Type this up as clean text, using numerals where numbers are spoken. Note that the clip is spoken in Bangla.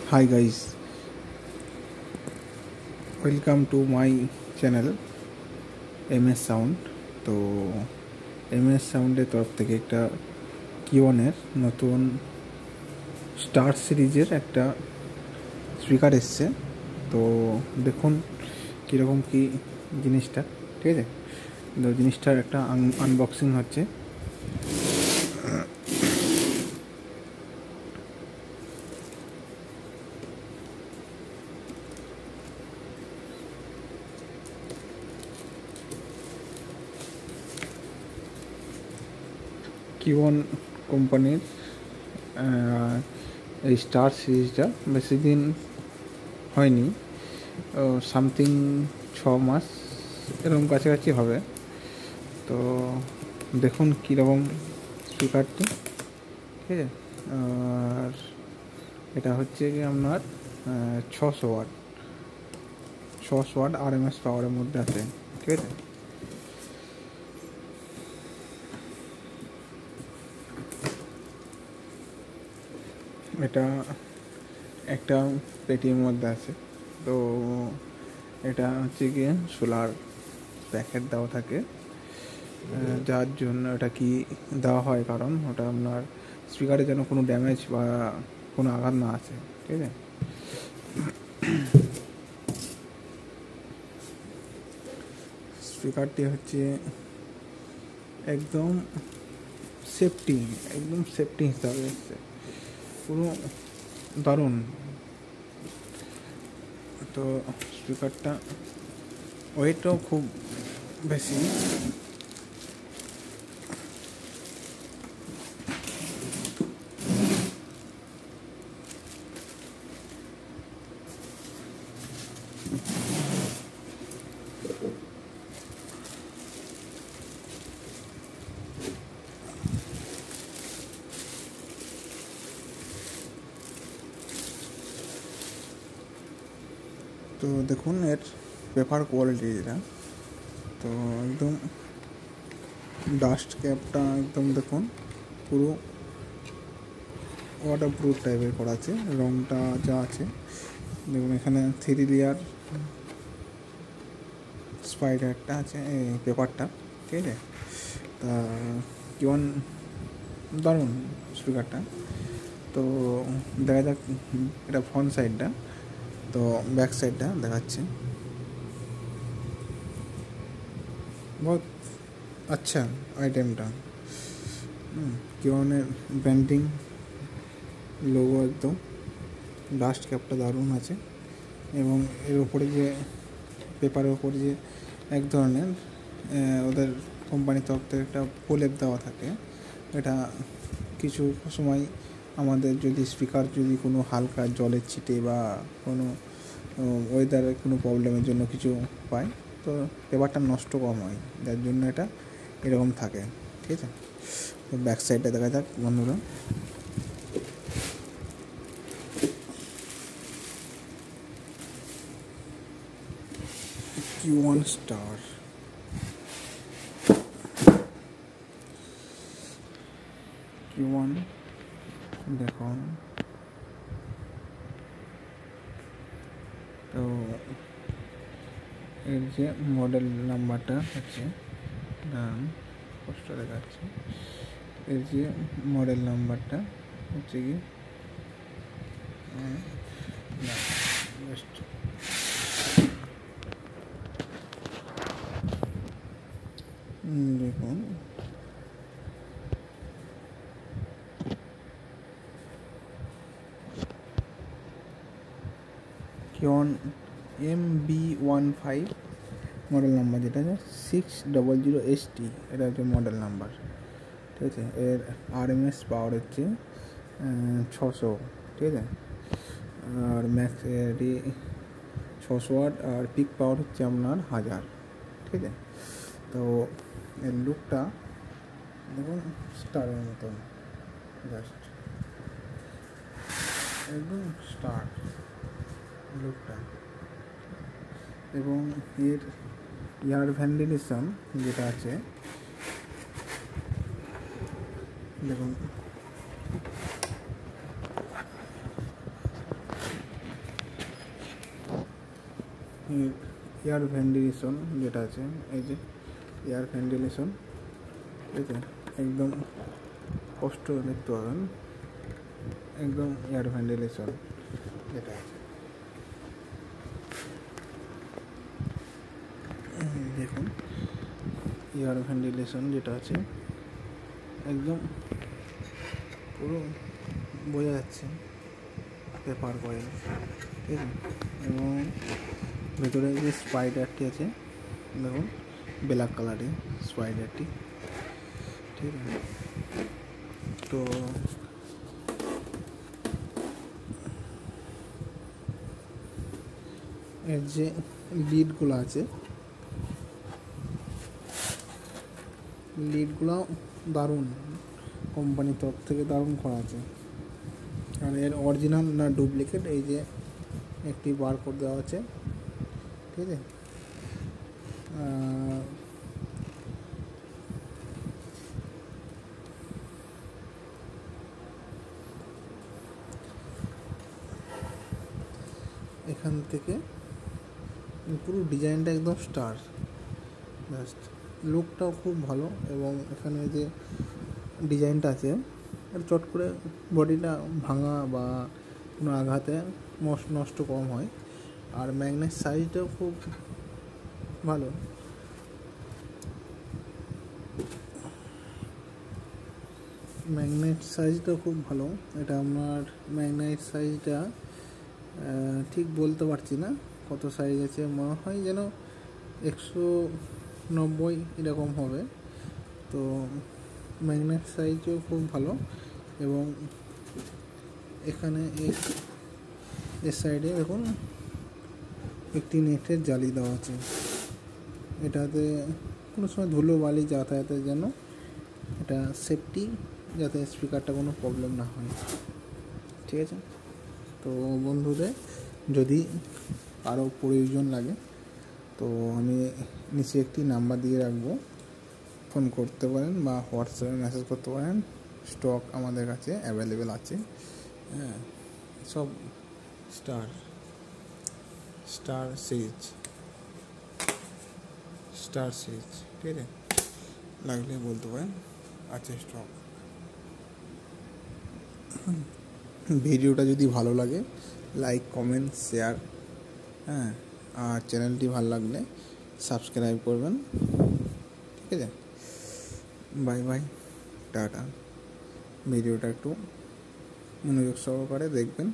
Hi guys, welcome to my channel MS Sound। তো MS সাউন্ডের তরফ থেকে একটা কিওনের নতুন স্টার সিরিজের একটা স্পিকার এসছে। তো দেখুন কীরকম কী জিনিসটা, ঠিক আছে। তো জিনিসটার একটা আনবক্সিং হচ্ছে। কিওন কোম্পানির এই স্টার সিরিজটা বেশি দিন হয়নি, সামথিং 6 মাস এরকম কাছাকাছি হবে। তো দেখুন কীরকম স্পিকারটি, ঠিক আছে। আর এটা হচ্ছে কি আপনার 600 ওয়াট RMS পাওয়ারের মধ্যে আছে, ঠিক আছে। এটা একটা পেটির মধ্যে আছে। তো এটা হচ্ছে গিয়ে সোলার প্যাকেট দেওয়া থাকে, যার জন্য এটা কি দেওয়া হয়, কারণ ওটা আপনার স্পিকারে যেন কোনো ড্যামেজ বা কোনো আঘাত না আসে, ঠিক আছে। স্পিকারটি হচ্ছে একদম সেফটি হিসাবে এসছে, পুরো দারুণ। তো স্পিকারটা ওয়েটও খুব বেশি। তো দেখুন এর পেপার কোয়ালিটি এটা, তো একদম ডাস্ট ক্যাপটা একদম দেখুন পুরো ওয়াটারপ্রুফ টাইপের করা আছে। রংটা যা আছে দেখুন, এখানে 3 লেয়ার স্পাইডার একটা আছে এই পেপারটা, ঠিক আছে। তা কেমন দারুণ স্পিকারটা। তো দেখা যাক এটা ফ্রন্ট সাইডটা, তো ব্যাক সাইডটা দেখাচ্ছে। বহুত আচ্ছা আইটেমটা, কিওনের ব্র্যান্ডিং লোগো, একদম ডাস্ট ক্যাপটা দারুণ আছে। এবং এর উপরে যে পেপারের উপরে যে এক ধরনের ওদের কোম্পানির তরফ থেকে একটা প্রলেপ দেওয়া থাকে। এটা কিছু সময় আমাদের যদি স্পিকার যদি কোনো হালকা জলের ছিটে বা কোনো ওয়েদারের কোনো প্রবলেমের জন্য কিছু পায়, তো পেপারটা নষ্ট কম হয়, যার জন্য এটা এরকম থাকে, ঠিক আছে। তো ব্যাক সাইডটা দেখা যাক বন্ধুরা। কিওন স্টার, কিওন দেখুন। তো এর যে মডেল নাম্বারটা হচ্ছে, কষ্ট দেখাচ্ছে, এর যে মডেল নাম্বারটা হচ্ছে কি দেখুন, কিওন MB15 মডেল নাম্বার, যেটা আছে 600ST, এটা হচ্ছে মডেল নাম্বার, ঠিক আছে। এর RMS পাওয়ার হচ্ছে 600, ঠিক আছে। আর ম্যাক্স এটি 600 ওয়াট, আর পিক পাওয়ার হচ্ছে আপনার 1000, ঠিক আছে। তো এর লুকটা দেখুন স্টারের মতন, জাস্ট একদম স্টার লুকটা। এবং এর এয়ার ভেন্টিলেশন যেটা আছে দেখুন, এয়ার ভেন্টিলেশন যেটা আছে, এই যে এয়ার ভেন্টিলেশন, ঠিক আছে, একদম স্পষ্ট দেখতে পাবেন, একদম এয়ার ভেন্টিলেশন যেটা আছে। দেখুন এয়ার ভেন্টিলেশন যেটা আছে একদম পুরো বোঝা যাচ্ছে পেপার কয়েল, ঠিক আছে। এবং ভেতরে যে স্পাইডারটি আছে দেখুন ব্ল্যাক কালারের স্পাইডারটি, ঠিক আছে। তো এর যে লিডগুলো আছে, লিডগুলো দারুণ, কোম্পানির তরফ থেকে দারুণ করা আছে। আর এর অরিজিনাল না ডুপ্লিকেট এই যে একটি বারকোড দেওয়া আছে, ঠিক আছে। এখান থেকে পুরো ডিজাইনটা একদম স্টার, জাস্ট লুকটাও খুব ভালো। এবং এখানে যে ডিজাইনটা আছে চট করে বডিটা ভাঙা বা কোনো আঘাতে নষ্ট কম হয়। আর ম্যাগনেট সাইজটাও খুব ভালো, ম্যাগনেট সাইজটাও খুব ভালো। এটা আমার ম্যাগনেট সাইজটা ঠিক বলতে পারছি না কত সাইজ আছে, মনে হয় যেন 190 এরকম হবে। তো ম্যাগনেট সাইজও খুব ভালো। এবং এখানে এর সাইডে দেখুন একটি নেটের জালি দেওয়া আছে, এটাতে কোনো সময় ধুলো বালি যাতায়াতের জন্য এটা সেফটি, যাতে স্পিকারটা কোনো প্রবলেম না হয়, ঠিক আছে। তো বন্ধুদের যদি আরও প্রয়োজন লাগে তো আমি নিচে একটি নাম্বার দিয়ে রাখবো, ফোন করতে পারেন বা হোয়াটসঅ্যাপে মেসেজ করতে পারেন। স্টক আমাদের কাছে অ্যাভেলেবেল আছে, হ্যাঁ, সব স্টার সিরিজ, ঠিক আছে, লাগলে বলতে পারেন, আছে স্টক। ভিডিওটা যদি ভালো লাগে লাইক কমেন্ট শেয়ার, হ্যাঁ, আর চ্যানেলটি ভালো লাগলে সাবস্ক্রাইব করবেন, ঠিক আছে। Bye bye, tata. ভিডিওটা একটু মনোযোগ সহকারে দেখবেন।